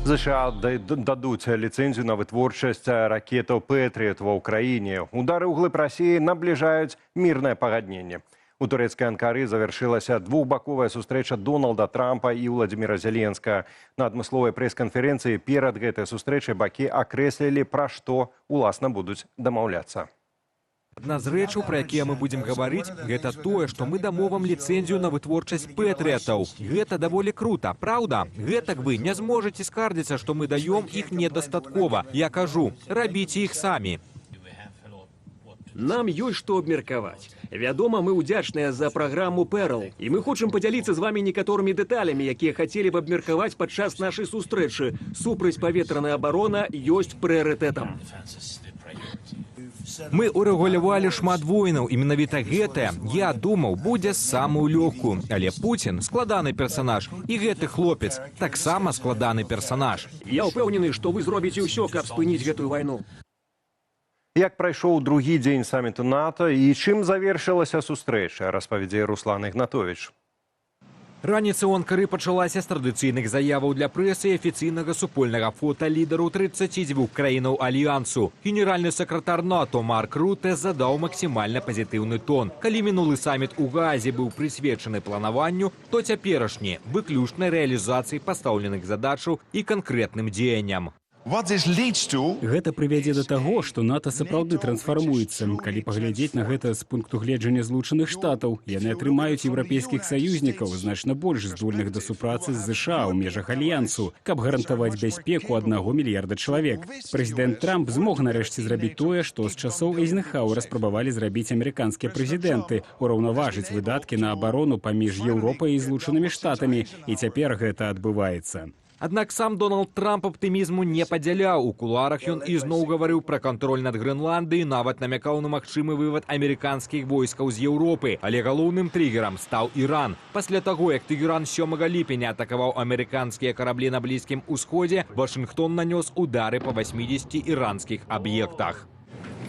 США дадуць ліцэнзію на вытворчасць ракетаў «Пэтріот» ва ўкраіне. Удары ў глыб Расіі набліжаюць мірнае пагадненне. У турэцкай Анкары завяршылася двухбаковая сустрэча Дональда Трампа і Владзіміра Зеленскага. На адмысловай прэс-канферэнцыі перад гэтай сустрэчай бакі акрэслілі, пра што уласна будуць дамаўляцца. Адна з рэчаў, пра якія мы будзем гаварыць, гэта тое, што мы дамовам ліцэнзію на вытворчасць пэтрыятаў. Гэта даволі крута, праўда? Гэтак вы не зможаце скардзіцца, што мы даём іх недастаткова. Я кажу, рабіце іх самі. Нам ёсць што абмеркаваць. Вядома, мы ўдзячныя за праграму «Перл». І мы хочам падзяліцца з вамі некаторымі дэталямі, якія хацелі б абмеркаваць падчас нашай сустрэчы. Супрацьпаветраная абарона ёсць прыярытэтам. Мы урэгулявалі шмат войнаў, і менавіта гэтая, я думаў, будзе самую лёгкую. Але Пуцін складаны персанаж, і гэты хлопец таксама складаны персанаж. Я ўпэўнены, што вы зробіце ўсё, каб спыніць гэтую вайну. Як прайшоў другі дзень саміту НАТО і чым завершылася сустрэча, распавядзе Руслан Ігнатовіч. Раніца ў Анкары пачалася з традыцыйных заяваў для прэсы і афіцыйнага супольнага фота лідараў 32 краінаў Альянсу. Генеральны сакратар НАТО Марк Руте задаў максімальна пазітыўны тон. Калі минулы саміт у Гаазе быў прысвечаны планаванню, то цяперашні выключнай рэалізацыі пастаўленых задачаў і канкрэтным дзеянням. Гэта прывядзе да таго, што НАТО сапраўды трансфармуецца. Калі паглядзець на гэта з пункту гледжання Злучаных Штатаў, яны атрымаюць еўрапейскіх саюзнікаў, значна больш здольных да супрацы з ЗША ў межах Альянсу, каб гарантаваць бяспеку 1 мільярда чалавек. Прэзідэнт Трамп змог нарэшце зрабіць тое, што з часоў Эйзенхауэра спрабавалі зрабіць амерыканскія прэзідэнты – ураўнаважыць выдаткі на абарону паміж Еўропай і Злучанымі Штатамі, і цяпер гэта адбываецца. Аднак сам Дональд Трамп аптымізму не падзяляў. У кулуарах ён ізноў гаварыў пра кантроль над Грэнландыяй, нават намякаў на магчымы вывад амерыканскіх войскаў з Еўропы. Але галоўным триггерам стаў Іран. Пасля таго, як Тэгеран 7 ліпеня атакаваў амерыканскія караблі на Блізкім Усходзе, Вашынгтон нанёс удары па 80 іранскіх аб'ектах.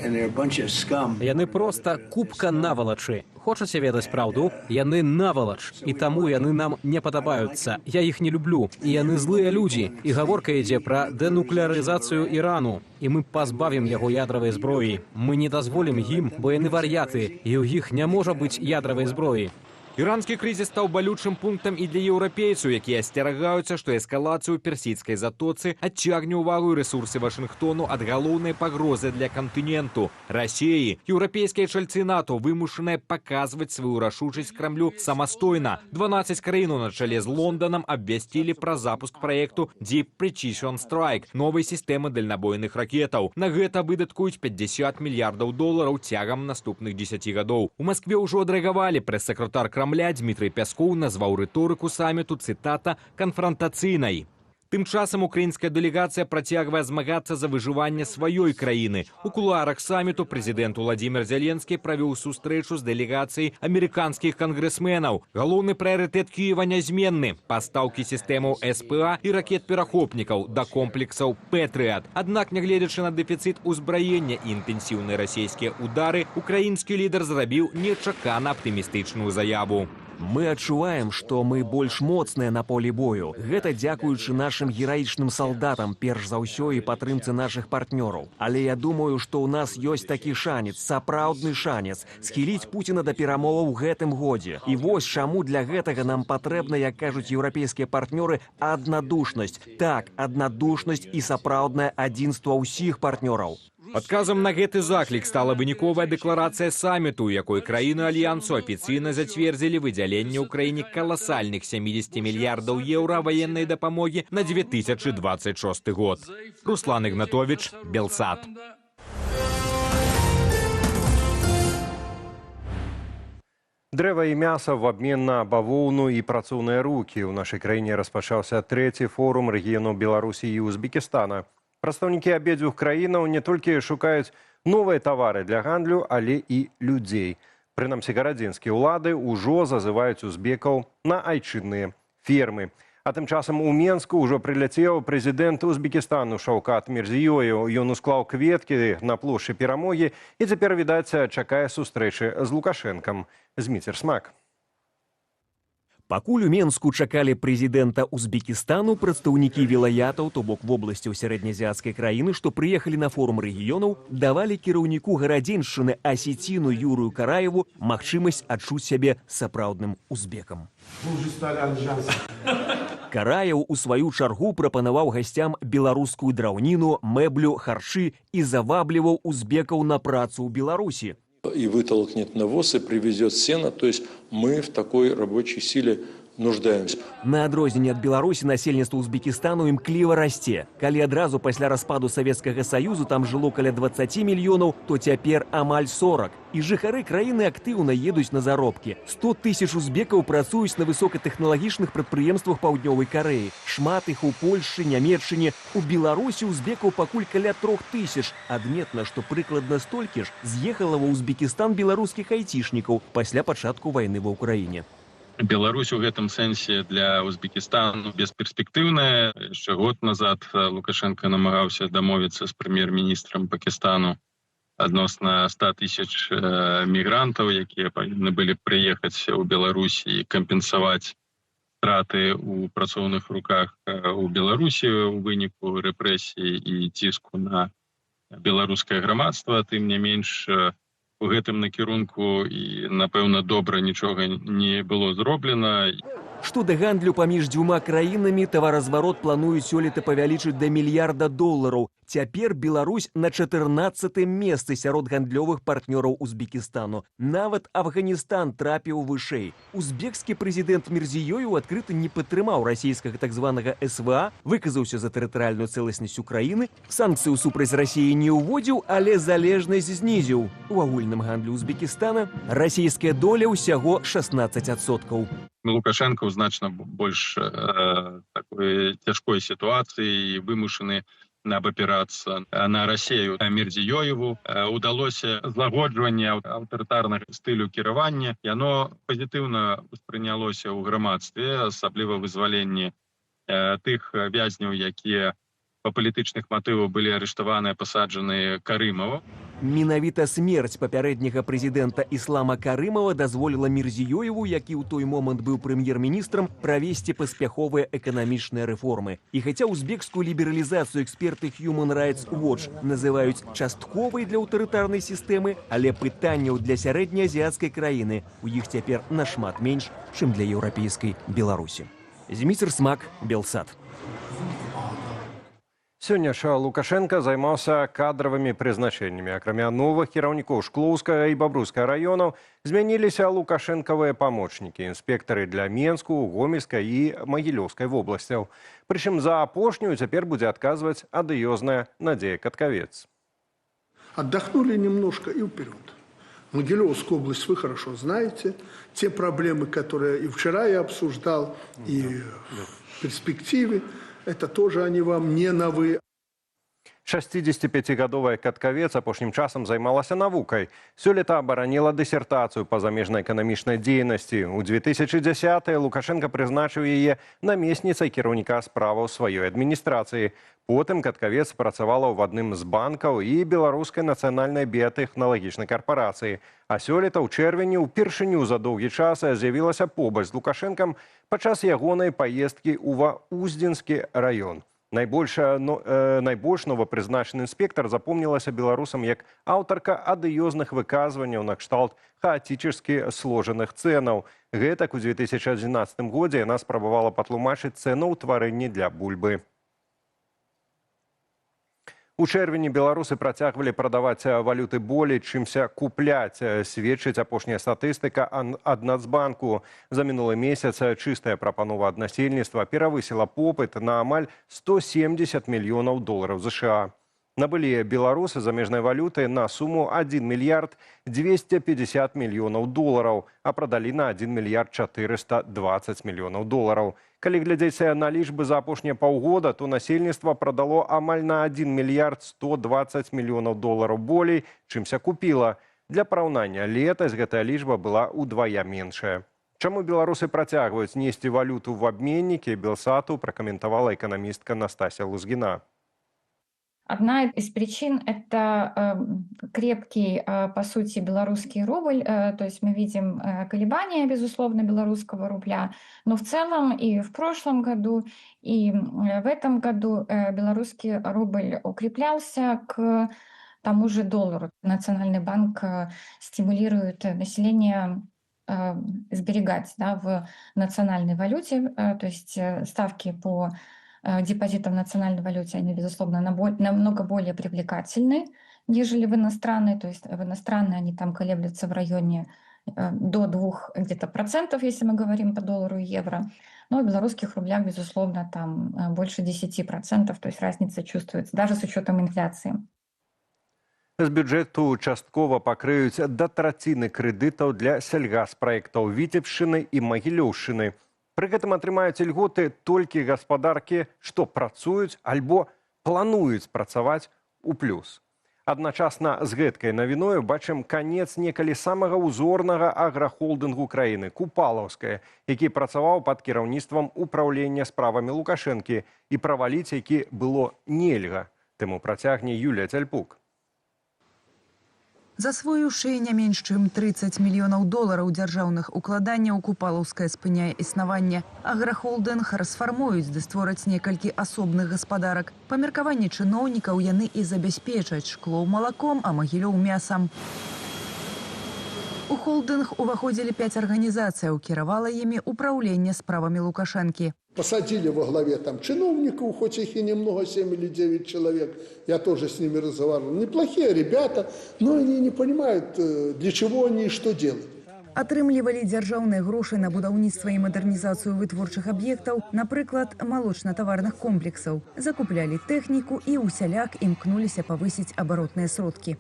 Яны проста купка навалачы. Хочаце ведаць праўду? Яны навалач. І таму яны нам не падабаюцца. Я іх не люблю. І яны злыя людзі. І гаворка ідзе пра дэнуклеарызацыю Ірану. І мы пазбавім яго ядравай зброі. Мы не дазволім ім, бо яны вар'яты. І ў іх не можа быць ядравай зброі. Іранскі крызіс стаў балючым пунктам і для еўрапейцаў, якія асцерагаюцца, што эскалацыю ў персідскай затоцы адцягне ўвагу і рэсурсы Вашынгтону ад галоўнай пагрозы для кантыненту – Расіі. Еўрапейскія чальцы НАТО вымушаныя паказваць сваю рашучасць Крамлю самастойна. 12 краінаў на чале з Лонданам абвясцілі пра запуск праекту Deep Precision Strike – новай сістэмы дальнабойных ракетаў. На гэта выдаткуюць $50 мільярдаў цягам наступных 10 гадоў. У Маскве ўжо адрэагавалі. Прэс-сакратар Крамля Дмітрый Пяскоў назваў рыторыку саміту, цытата, канфрантацыйнай. Тым часам украінская дэлегацыя працягвае змагацца за выжыванне сваёй краіны. У кулуарах саміту прэзідэнт Владзімір Зеленскі правёў сустрэчу з дэлегацыяй амерыканскіх кангрэсменаў. Галоўны прыярытэт Кіева нязменны – пастаўкі сістэмаў СПА і ракет-перахопнікаў да комплексаў «Пэтріот». Аднак, нягледзячы на дэфіцыт узбраення і інтэнсіўныя расійскія удары, украінскі лідар зрабіў нечакана аптымістычную заяву. Мы адчуваем, што мы больш моцныя на полі бою. Гэта дзякуючы нашым гераічным салдатам, перш за ўсё і падтрымцы нашых партнёраў. Але я думаю, што ў нас ёсць такі шанец, сапраўдны шанец, схіліць Пуціна да перамоваў у гэтым годзе. І вось чаму для гэтага нам патрэбна, як кажуць еўрапейскія партнёры, аднадушнасць. Так, аднадушнасць і сапраўднае адзінства ўсіх партнёраў. Адказам на гэты заклік стала выніковая дэкларацыя саміту, у якой краіны Альянсу афіцыйна зацвердзілі выдзяленне ў краіне каласальных 70 мільярдаў еўра ваеннай дапамогі на 2026 год. Руслан Ігнатовіч, Белсат. Дрэва і мяса в абмен на бавоўну і працоўныя рукі. У нашай краіне распачаўся 3-й форум рэгіёнаў Беларусі і Узбекістана. Прадстаўнікі абедзвюх краінаў не толькі шукаюць новыя тавары для гандлю, але і людзей. Прынамсі, гарадзенскія ўлады ўжо зазываюць узбекаў на айчынныя фермы. А тым часам у Менску ўжо прыляцеў прэзідэнт Узбекістану Шаўкат Мірзіёеў. Ён усклаў кветкі на плошчы Перамогі і цяпер, відаць, чакае сустрэчы з Лукашэнкам. Зміцер Смак. Пакуль у Менску чакалі прэзідэнта Узбекістану, прадстаўнікі вілаятаў, то бок вобласцяў сярэднеазіяцкай краіны, што прыехалі на форум рэгіёнаў, давалі кіраўніку гарадзеншчыны Асеціну Юрыю Караеву магчымасць адчуць сябе сапраўдным узбекам. Караев у сваю чаргу прапанаваў гасцям беларускую драўніну, мэблю, харчы і завабліваў узбекаў на працу ў Беларусі. И вытолкнет навоз и привезет сено. То есть мы в такой рабочей силе нуждаемся. На адрозненне ад Беларусі насельніцтва Узбекістану імкліва расце. Калі адразу пасля распаду Савецкага Саюзу там жыло каля 20 мільёнаў, то цяпер амаль 40. І жыхары краіны актыўна едуць на заробкі. 100 тысяч узбекаў працуюць на высокатэхналагічных прадпрыемствах Паўднёвай Карэі. Шмат іх у Польшчы, Нямецчыне. У Беларусі узбекаў пакуль каля 3000. Адметна, што прыкладна столькі ж з'ехала ва Узбекістан беларускіх айцішнікаў пасля пачатку вайны ва ўкраіне. Беларусь у гэтым сэнсе для Узбекістану бесперспектыўная. Яшчэ год назад Лукашенко намагаўся дамовіцца з прэм'ер-міністрам Пакістану адносна 100 тысяч мігрантаў, якія павінны былі прыехаць у Беларусь і кампенсаваць страты ў працоўных руках у Беларусі ў выніку рэпрэсій і ціску на беларускае грамадства. Тым не менш, у гэтым накірунку і, напэўна, добра нічога не было зроблена. Што да гандлю паміж дзвюма краінамі, таваразварот плануюць сёлета павялічыць да $1 мільярда. Цяпер Беларусь на 14-м месцы сярод гандлёвых партнёраў Узбекістану. Нават Афганістан трапіў вышэй. Узбекскі прэзідэнт Мірзіёеў адкрыта не падтрымаў расійскага так званага СВА, выказаўся за тэрытарыяльную цэласнасць Украіны, санкцыю супраць Расіі не ўводзіў, але залежнасць знізіў. У агульным гандлю Узбекістана расійская доля ўсяго 16%. Лукашенко ў значна больш такой цяжкой сітуацыі вымушаны абапірацца на Расію. Мірзіёеву удалося злагоджванне аўтарытарнага стылю кіравання. Яно пазітыўна ўспрынялося ў грамадстве, асабліва вызваленне тых вязняў, якія па палітычных матываў былі арыштаваныя, пасаджаныя Карымова. Менавіта смерць папярэдняга прэзідэнта Іслама Карымова дазволіла Мірзіёеву, які ў той момант быў прэм'ер-міністрам, правесці паспяховыя эканамічныя рэформы. І хаця узбекскую лібералізацыю эксперты Human Rights Watch называюць частковай для аўтарытарнай сістэмы, але пытанняў для сярэднеазіяцкай краіны у іх цяпер нашмат менш, чым для еўрапейскай Беларусі. Зміцер Смак, Белсат. Сёння ж Лукашенко займаўся кадравымі прызначэннямі. Акрамя новых кіраўнікоў Шклоўскага і Бабруйскага раёнаў змяніліся лукашэнкавыя памочнікі, інспектары для Менску, Гомельскай і Магілёўскай вобласцяў. Прычым за апошнюю цяпер будзе адказваць адыёзная Надзея Каткавец. Отдохнули немножко и вперед. Могилевскую область вы хорошо знаете. Те проблемы, которые и вчера я обсуждал, и в перспективе, это тоже они вам не новые. 65-гадовая Каткавец апошнім часам займалася навукай. Сёлета абараніла дысертацыю па замежнай эканамічнай дзейнасці. У 2010-е Лукашенко прызначыў яе намесніцай кіраўніка справаў сваёй адміністрацыі. Потым Каткавец працавала ў адным з банкаў і Беларускай нацыянальнай біятэхналагічнай карпорацыі. А сёлета ў чэрвені ўпершыню за доўгі час з'явілася побач з Лукашэнкам падчас ягонай паездкі ў Уздзенскі раён. Найбольш новапрызначаны інспектар запомнілася беларусам як аўтарка адыёзных выказванняў накшталт хаатычна сложаных цэнаў. Гэтак у 2011 годзе яна спрабавала патлумачыць цэнаўтварэнне для бульбы. У чэрвені беларусы працягвалі прадаваць валюты болей, чымся купляць. Сведчыць апошняя статыстыка ад Нацбанку. За мінулы месяц чыстая прапанова ад насельніцтва перавысіла попыт на амаль $170 мільёнаў США. Набылі беларусы замежнай валюты на суму $1 мільярд 250 мільёнаў, а прадалі на $1 мільярд 420 мільёнаў. Калі глядзець на лічбы за апошнія паўгода, то насельніцтва прадало амаль на $1 мільярд 120 мільёнаў болей, чымся купіла. Для параўнання, летась гэтая лічба была ўдвая меншая. Чаму беларусы працягваюць несці валюту в абменнікі, Белсату пракаментавала эканамістка Настасья Лузгіна. Одна из причин – это крепкий, по сути, белорусский рубль. То есть мы видим колебания, безусловно, белорусского рубля. Но в целом и в прошлом году, и в этом году белорусский рубль укреплялся к тому же доллару. Национальный банк стимулирует население сберегать, да, в национальной валюте. То есть ставки по депозитов в национальной валюте, они, безусловно, намного более привлекательны, нежели в иностранной. То есть в иностранной они там колеблются в районе до 2 где-то процентов, если мы говорим по доллару и евро. Но в белорусских рублях, безусловно, там больше 10%, то есть разница чувствуется, даже с учетом инфляции. З бюджэту часткова пакрыюць да траціны крэдытаў для сельгаспраектаў Віцебшчыны і Магілёўшчыны. Пры гэтым атрымаюць ільготы толькі гаспадаркі, што працуюць альбо плануюць працаваць у плюс. Адначасна з гэткай навіною бачым канец некалі самага ўзорнага аграхолдынгу краіны Купалаўская, які працаваў пад кіраўніцтвам управлення справамі Лукашэнкі і праваліць які было нельга. Тэму працягне Юлія Цяльпук. Засвоіўшы не менш чым 30 мільёнаў долараў дзяржаўных укладанняў, Купалаўская спыняе існаванне. Аграхолдынг расфармуюць, ды створаць некалькі асобных гаспадарак. Па меркаванні чыноўнікаў яны і забяспечаць шкло малаком, а Магілёў мясам. У холдинг уваходили 5 организаций, кіравала ими управление справами Лукашенки. Посадили во главе там чиновников, хоть их и немного, 7 или 9 человек. Я тоже с ними разговаривал. Неплохие ребята, но они не понимают, для чего они и что делать. Атрымлівалі дзяржаўныя грошы на будаўніцтва і мадэрнізацыю вытворчых аб'ектаў, напрыклад, малочна-таварных комплексаў. Закуплялі тэхніку і усяляк імкнуліся павысіць абаротныя сродкі.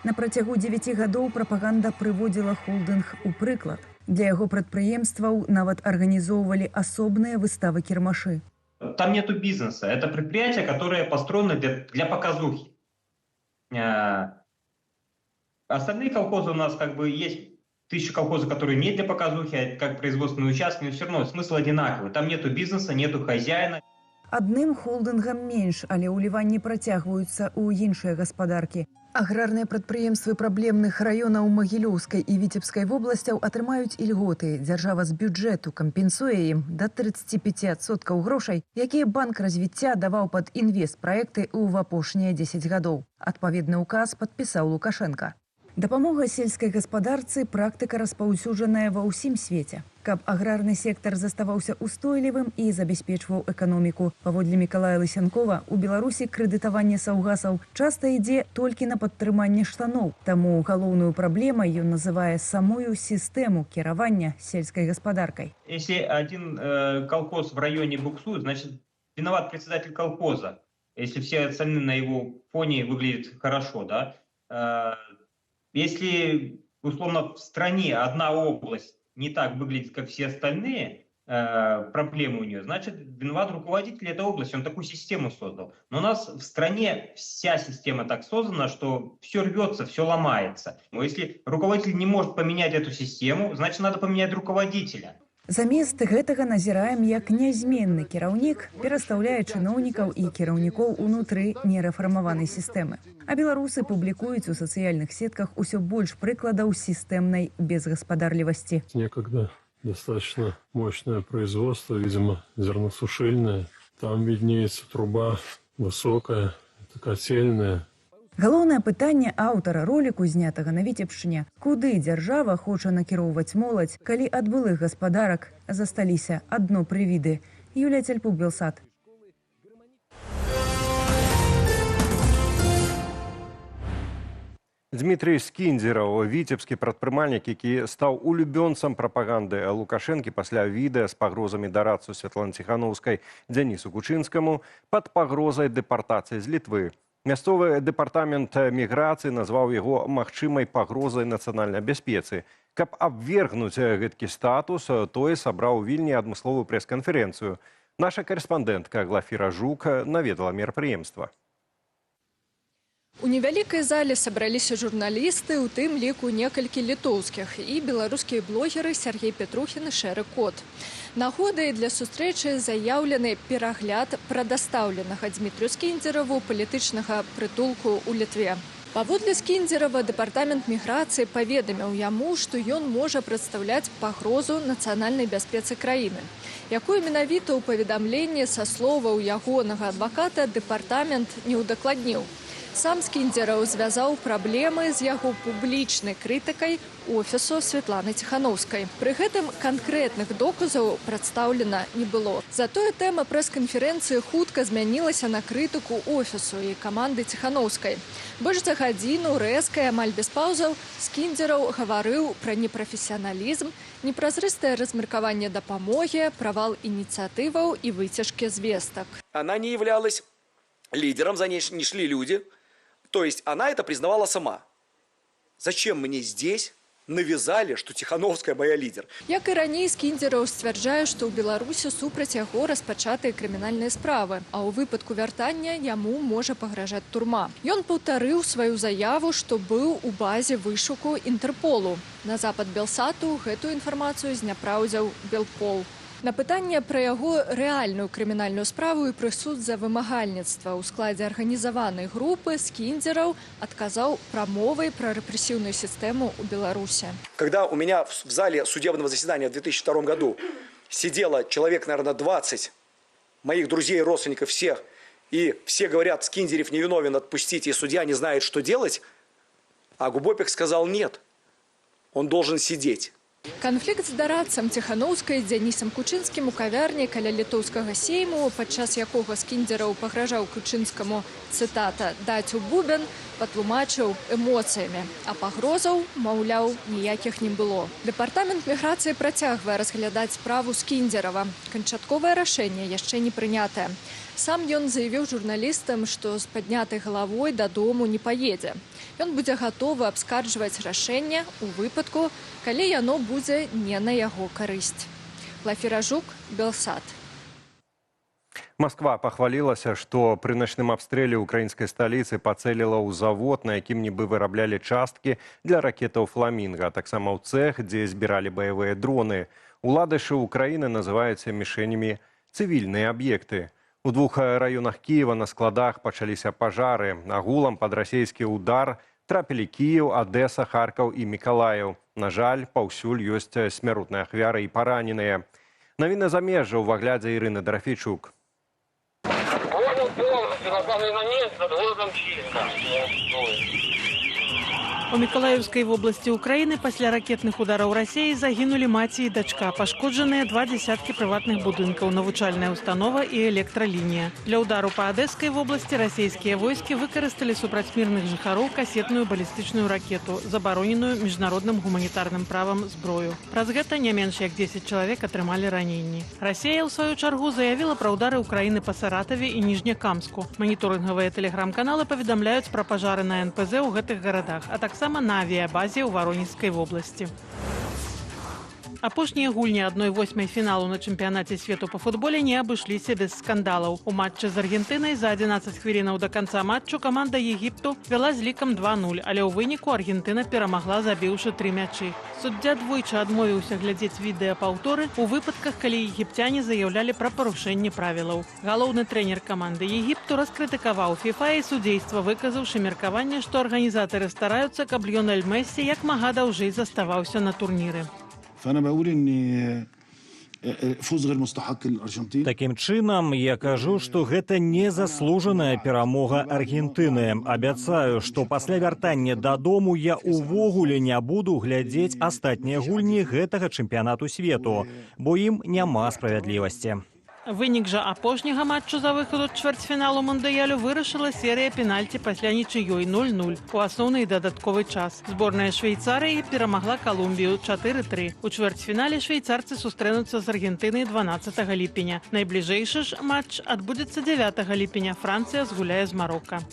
На працягу 9 гадоў прапаганда прыводзіла холдинг у прыклад. Для яго прадпрыемстваў нават арганізоўвалі асобныя выставы кірмашы. Там нету бизнеса. Это предприятия, которые построены для показухи. Остальные колхозы у нас как бы есть 1000 колхозов, которые не для показухи, а как производственные участки, но все равно смысл одинаковый. Там нету бизнеса, нету хозяина. Адным холдингам менш, але ўліванні працягваюцца ў іншыя гаспадаркі. Аграрныя прадпрыемствы праблемных раёнаў Магілёўскай і Віцебскай вобласцяў атрымаюць ільготы. Дзяржава з бюджэту кампенсуе ім да 35% грошай, якія банк развіцця даваў пад інвестпраекты ў апошнія 10 гадоў. Адпаведны ўказ падпісаў Лукашенка. Дапамога сельскай гаспадарцы практыка распаўсюджаная ва ўсім свеце. Каб аграрны сектар заставаўся устойлівым і забяспечваў эканоміку. Паводле Мікалая Лысянкова, у Беларусі крэдытаванне саўгасаў часта ідзе толькі на падтрыманне штаноў. Таму галоўную праблемай ён называе самую сістэму кіравання сельскай гаспадаркай. Если один колхоз в районе буксует, значит виноват председатель колхоза. Если все остальные на его фоне выглядят хорошо, да? Если, условно, в стране одна область не так выглядит, как все остальные, проблемы у нее, значит, виноват руководитель этой области, он такую систему создал. Но у нас в стране вся система так создана, что все рвется, все ломается. Но если руководитель не может поменять эту систему, значит, надо поменять руководителя. Замест гэтага назіраем, як нязменны кіраўнік перастаўляе чыноўнікаў і кіраўнікоў унутры нерэфармаванай сістэмы. А беларусы публікуюць у сацыяльных сетках усё больш прыкладаў сістэмнай безгаспадарлівасці. Некогда достаточно мощное производство, видимо, зерносушильное. Там виднеется труба высокая, это котельная. Галоўнае пытанне аўтара роліку, знятага на Віцебшчыне, куды дзяржава хоча накіроўваць моладзь, калі ад былых гаспадарак засталіся адно прывіды. Юлія Цяльпук, Белсат. Дмітрый Скіндзераў, віцебскі прадпрымальнік, які стаў улюбёнцам прапаганды Лукашэнкі пасля відэа з пагрозамі дарадцу Святланы Ціханаўскай Дзянісу Кучынскаму пад пагрозай дэпартацыі з Літвы. Мясцовы дэпартамент міграцыі назваў яго магчымай пагрозай нацыянальнай бяспецы. Каб абвергнуць гэткі статус, той сабраў у Вільні адмысловую прэс-канферэнцыю. Наша карэспандэнтка Глафіра Жук наведала мерапрыемства. У невялікай зале сабраліся журналісты, у тым ліку некалькі літоўскіх і беларускія блогеры Сергей Петрухін і Шэры Кот. Нагодай для сустрэчы заяўлены перагляд прадастаўленага Дмітрию Скіндзераву палітычнага прытулку ў Літве. Паводле Скіндзерава дэпартамент міграцыі паведаміў яму, што ён можа прадстаўляць пагрозу нацыянальнай бяспецы краіны. Якую менавіта ў паведамленні са словаў ягонага адваката дэпартамент не ўдакладніў. Сам Скіндзераў звязаў праблемы з яго публічнай крытыкай офісу Святланы Ціханаўскай. Пры гэтым канкрэтных доказаў прадстаўлена не было. Затое тэма прэс-канферэнцыі хутка змянілася на крытыку офісу і каманды Ціханаўскай. Больш за гадзіну рэзка і амаль без паўзаў Скіндзераў гаварыў пра непрафесіяналізм, непразрыстае размеркаванне дапамогі, правал ініцыятываў і выцяжкі звестак. Она не являлась лидером, за ней не шли люди. То есть она это признавала сама. Зачем мне здесь навязали, что Тихановская моя лидер? Як і раней, Скіндзераў сцвярджае, што ў Беларусі супраць яго распачатыя крымінальныя справы, а ў выпадку вяртання яму можа пагражаць турма. Ён паўтарыў сваю заяву, што быў у базе вышуку Інтэрполу. На запад Белсату гэтую інфармацыю зняпраўдзіў Белпол. На пытанне пра яго рэальную крымінальную справу і прысуд за вымагальніцтва ў складзе арганізаванай групы Скіндзераў адказаў прамовай пра рэпрэсіўную сістэму ў Беларуси. Когда у меня в зале судебного заседания в 2002 году сидело человек, наверное, 20 моих друзей, родственников всех, и все говорят, Скіндзерев невиновен, отпустите, и судья не знает, что делать, а Губопик сказал нет, он должен сидеть. Канфлікт з дарадцам Ціханаўскай Дзянісам Кучынскім у кавярні каля літоўскага сейму, падчас якога Скіндзераў пагражаў Кучынскаму, цытата, «даць у бубен», патлумачыў эмоцыямі, а пагрозаў, маўляў, ніякіх не было. Дэпартамент міграцыі працягвае разглядаць справу Скіндзерава. Канчатковае рашэнне яшчэ не прынятае. Сам ён заявіў журналістам, што з паднятай галавой дадому не паедзе. Ён будзе гатовы абскарджваць рашэнне ў выпадку, калі яно будзе не на яго карысць. Глафіра Жук, Белсат. Москва пахвалілася, што пры начным абстрэле украінскай сталіцы пацэліла ў завод, на якім нібы выраблялі часткі для ракетаў «Фламінга», а таксама ў цэх, дзе збіралі баявыя дроны. Уладышы Украіны называюцца мішэнямі цывільныя аб'екты. У двух раёнах Кіева на складах пачаліся пажары. Агулам пад расійскі ўдар трапілі Кіеў, Адэса, Харкаў і Мікалаеў. На жаль, паўсюль ёсць смяротныя ахвяры і параненыя. Навіны замежжа ў выглядзе Ірыны Драфейчук. У Миколаевской области Украины после ракетных ударов России загинули мать и дочка. Пошкодженные 2 десятки приватных будинков, навучальная установа и электролиния. Для удару по Одесской области российские войски выкористали супраць мирных жыхароў кассетную баллистичную ракету, забароненную международным гуманитарным правом зброю. Праз гэта не менш як 10 человек атрымалі раненні. Россия, в свою чаргу, заявила про удары Украины по Саратове и Нижнекамску. Мониторинговые телеграм-каналы поведомляют про пожары на НПЗ у гэтых городах, а таксама на авиабазе ў Воронежской области. Апошнія гульні 1/8 фіналу на чэмпіянаце свету па футболе не абышліся без скандалаў. У матчы з Аргентынай за 11 хвілінаў да канца матчу каманда Егіпту вяла з лікам 2-0, але ў выніку Аргентына перамагла, забіўшы 3 мячы. Суддзя двойчы адмовіўся глядзець відэапаўторы у выпадках, калі егіпцяне заяўлялі пра парушэнне правілаў. Галоўны трэнер каманды Егіпту раскрытыкаваў ФІФА і судзейства, выказаўшы меркаванне, што арганізатары стараюцца, каб Ліёнель Мессі як мага даўжэй заставаўся на турніры. Такім чынам, я кажу, што гэта незаслужаная перамога Аргентыны. Абяцаю, што пасля вяртання дадому я ўвогуле не буду глядзець астатнія гульні гэтага чэмпіянату свету, бо ім няма справядлівасці. Вынік жа апошняга матчу за выхад у чвэрцьфіналу мундыялю вырашыла серыя пенальці пасля нічыёй 0-0 у асноўны і дадатковы час. Зборная Швейцарыі перамагла Калумбію 4-3. У чвэрцьфінале швейцарцы сустрэнуцца з Аргентынай 12 ліпеня. Найбліжэйшы ж матч адбудзецца 9 ліпеня. Францыя згуляе з Марокка.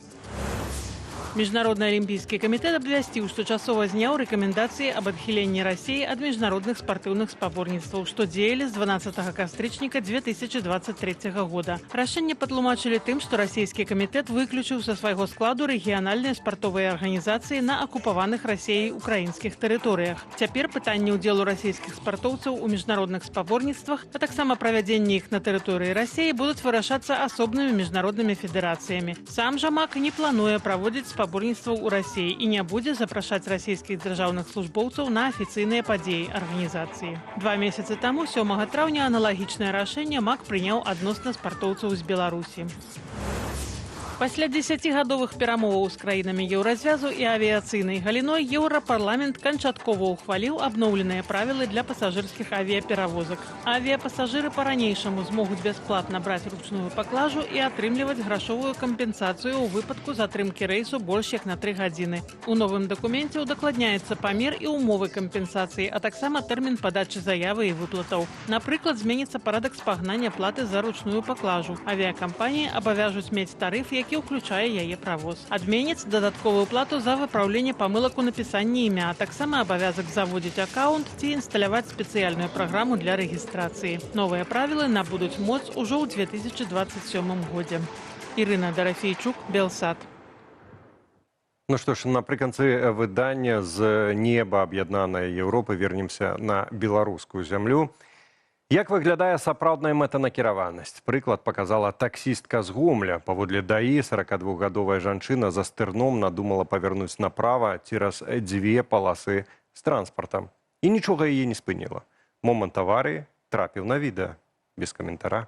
Міжнародны алімпійскі камітэт абвясціў, што часова зняў рэкамендацыі аб адхіленні Расіі ад міжнародных спартыўных спаборніцтваў, што дзеялі з 12 кастрычніка 2023 года. Рашэнне патлумачылі тым, што расійскі камітэт выключыў са свайго складу рэгіянальныя спартовыя арганізацыі на акупаваных Расіяй украінскіх тэрыторыях. Цяпер пытанне ўдзелу расійскіх спартоўцаў у міжнародных спаборніцтвах, а таксама правядзенне іх на тэрыторыі Расіі будуць вырашацца асобнымі міжнароднымі федэрацыямі. Сам жа МАК не плануе праводзіць спаборніцтваў у Расіі і не будзе запрашаць расійскіх дзяржаўных службоўцаў на афіцыйныя падзеі арганізацыі. 2 месяцы таму, 7 траўня, аналагічнае рашэнне МАК прыняў адносна спартоўцаў з Беларусі. Пасля 10гадовых перамоваў з краінамі еўразвязу і авіяцыйнай галіной Еўрапарламент канчаткова ўхваліў абноўленыя правілы для пасажырскіх авіяперавозак. Авіяпасажыры па-ранейшаму змогуць бясплатна браць ручную паклажу і атрымліваць грашовую кампенсацыю ў выпадку затрымкі рэйсу больш як на 3 гадзіны. У новым дакуменце ўдакладняецца памер і ўмовы кампенсацыі, а таксама тэрмін падачы заявы і выплатаў. Напрыклад, зменіцца парадак спагнання платы за ручную паклажу. Авіякампаніі абавяжуць мець тарыф, які ўключае яе правоз. Адменяць дадатковую плату за выпраўленне памылак у напісанні імя, а таксама абавязак заводзіць акаунт ці інсталяваць спецыяльную праграму для рэгістрацыі. Новыя правілы набудуць моц ужо ў 2027 годзе. Ірына Дарафейчук, Белсат. Ну што ж, напрыканцы выдання з неба аб'яднанай Еўропы вернемся на беларускую зямлю. Як выглядае сапраўдная мэтанакіраванасць? Прыклад паказала таксістка з Гомля. Паводле ДАІ 42гадовая жанчына за стырном надумала павярнуць направа цераз 2 паласы з транспартам. І нічога яе не спыніла. Момант аварыі трапіў на відэа. Без каментара.